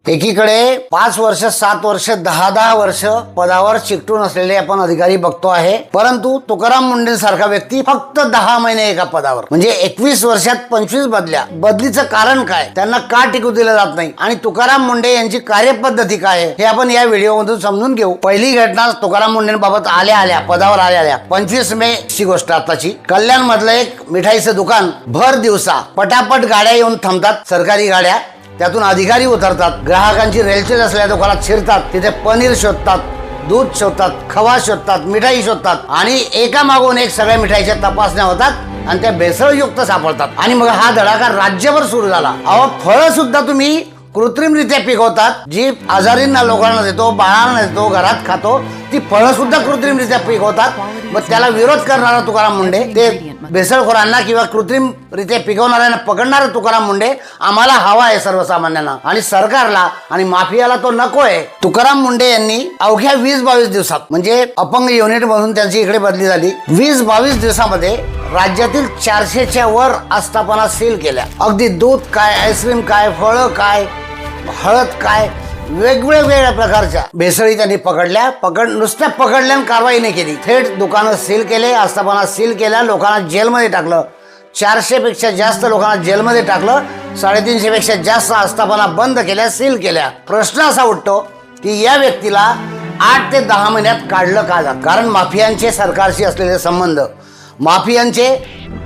एकीकडे 5 वर्ष 7 वर्ष 10 वर्ष पदावर चिकटून असलेले आपण अधिकारी बघतो आहे, परंतु तुकाराम मुंडे सारखा व्यक्ती फक्त 10 महिने एका पदावर, म्हणजे 21 वर्षात 25 बदल्या. बदलीचं कारण काय, त्यांना का टिकू दिलं जात नाही आणि तुकाराम मुंडे यांची कार्यपद्धती काय आहे हे आपण या व्हिडिओ मधून समजून घेऊ. पहिली घटना तुकाराम मुंडेंबाबत आल्या पदावर आल्या 25 मे ची गोष्ट आताची. कल्याण मधलं एक मिठाईचं दुकान भर दिवसा पटापट गाड्या येऊन थांबतात, सरकारी गाड्या. त्यातून अधिकारी उतरतात, ग्राहकांची रेलचेल असलेल्या दुकानात शिरतात, तिथे पनीर शोधतात, दूध शोधतात, खवा शोधतात, मिठाई शोधतात आणि एकामागून एक सगळ्या मिठाईच्या तपासण्या होतात आणि त्या भेसळयुक्त सापडतात. आणि मग हा धडाका राज्यभर सुरू झाला. अहो, फळं सुद्धा तुम्ही कृत्रिमरित्या पिकवतात, जी आजारींना लोकांना देतो, बाळांना देतो, घरात खातो, ती फळं सुद्धा कृत्रिमरित्या पिकवतात. मग त्याला विरोध करणारा तुकाराम मुंडे, ते भेसळखोरांना किंवा कृत्रिमरित्या पिकवणाऱ्यांना पकडणारा तुकाराम मुंडे आम्हाला हवा आहे सर्वसामान्यांना, आणि सरकारला आणि माफियाला तो नको आहे. तुकाराम मुंडे यांनी अवघ्या 20-22 दिवसात, म्हणजे अपंग युनिट मधून त्यांची इकडे बदली झाली, 20-22 दिवसामध्ये राज्यातील 400च्या वर आस्थापना सील केल्या. अगदी दूध काय, आईस्क्रीम काय, फळं काय, हळद काय, वेगवेगळ्या प्रकारच्या भेसळी त्यांनी नुसत्या पकडल्या आणि कारवाई नाही केली. थेट दुकानं सील केले, आस्थापना सील केल्या, लोकांना जेलमध्ये टाकलं. 400 पेक्षा जास्त लोकांना जेलमध्ये टाकलं, 350 पेक्षा जास्त आस्थापना बंद केल्या, सील केल्या. प्रश्न असा उठतो की या व्यक्तीला 8 ते 10 महिन्यात काढलं का जात? कारण माफियांचे सरकारशी असलेले संबंध, माफियांचे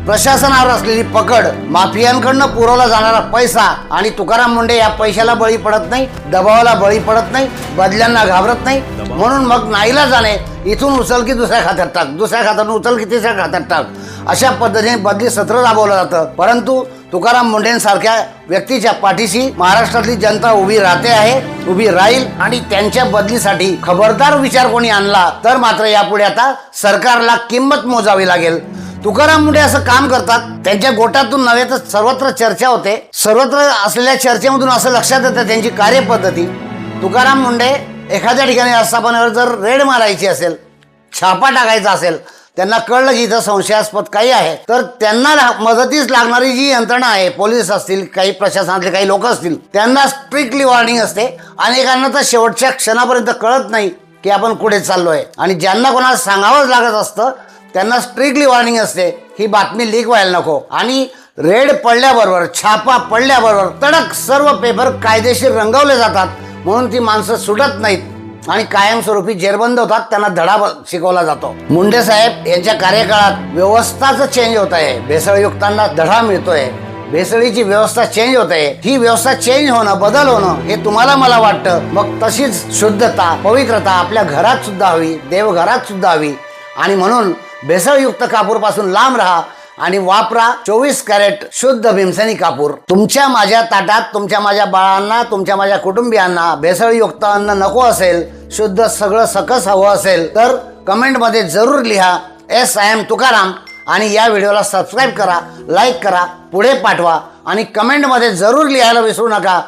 प्रशासनावर असलेली पकड, माफियांकडनं पुरवला जाणारा पैसा, आणि तुकाराम मुंडे या पैशाला बळी पडत नाही, दबावाला बळी पडत नाही, बदल्यांना घाबरत नाही. म्हणून मग नाईलाजाने इथून उचल की दुसऱ्या खात्यात टाक, दुसऱ्या खात्यातून उचल की तिसऱ्या खात्यात टाक, अशा पद्धतीने बदली सत्र राबवलं जातं. परंतु तुकाराम मुंडेंसारख्या व्यक्तीच्या पाठीशी महाराष्ट्रातली जनता उभी राहते आहे, उभी राहील, आणि त्यांच्या बदलीसाठी खबरदार विचार कोणी आणला तर मात्र यापुढे आता सरकारला किंमत मोजावी लागेल. तुकाराम मुंडे असं काम करतात, त्यांच्या गोटातून नव्हे तर सर्वत्र चर्चा होते. सर्वत्र असलेल्या चर्चेमधून असं लक्षात येतं त्यांची कार्यपद्धती. तुकाराम मुंडे एखाद्या ठिकाणी आस्थापनेवर जर रेड मारायची असेल, छापा टाकायचा असेल, त्यांना कळलं की इथं संशयास्पद काही आहे, तर त्यांना मदतीस लागणारी जी यंत्रणा आहे, पोलीस असतील, काही प्रशासनातले काही लोक असतील, त्यांना स्ट्रिक्टली वॉर्निंग असते. अनेकांना तर शेवटच्या क्षणापर्यंत कळत नाही की आपण कुठे चाललोय, आणि ज्यांना कोणाला सांगावंच लागत असतं त्यांना स्ट्रिक्टली वॉर्निंग असते ही बातमी लीक व्हायला नको. आणि रेड पडल्याबरोबर, छापा पडल्याबरोबर तडक सर्व पेपर कायदेशीर रंगवले जातात, म्हणून ती माणसं सुटत नाहीत आणि कायमस्वरूपी जेरबंद होतात, त्यांना धडा शिकवला जातो. मुंडे साहेब यांच्या कार्यकाळात व्यवस्थाच चेंज होत आहे, भेसळयुक्तांना धडा मिळतोय, भेसळीची व्यवस्था चेंज होत आहे. ही व्यवस्था चेंज होणं, बदल होणं हे तुम्हाला मला वाटतं. मग तशीच शुद्धता, पवित्रता आपल्या घरात सुद्धा हवी, देवघरात सुद्धा हवी, आणि म्हणून भेसळयुक्त कापूर पासून लांब राहा आणि वापरा 24 कॅरेट शुद्ध भीमसेनी कापूर. तुमच्या माझ्या ताटात, तुमच्या माझ्या बाळांना, तुमच्या माझ्या कुटुंबियांना भेसळयुक्त अन्न नको असेल, शुद्ध सगळं सकस हवं असेल तर कमेंटमध्ये जरूर लिहा I am तुकाराम, आणि या व्हिडिओला सबस्क्राईब करा, लाईक करा, पुढे पाठवा, आणि कमेंटमध्ये जरूर लिहायला विसरू नका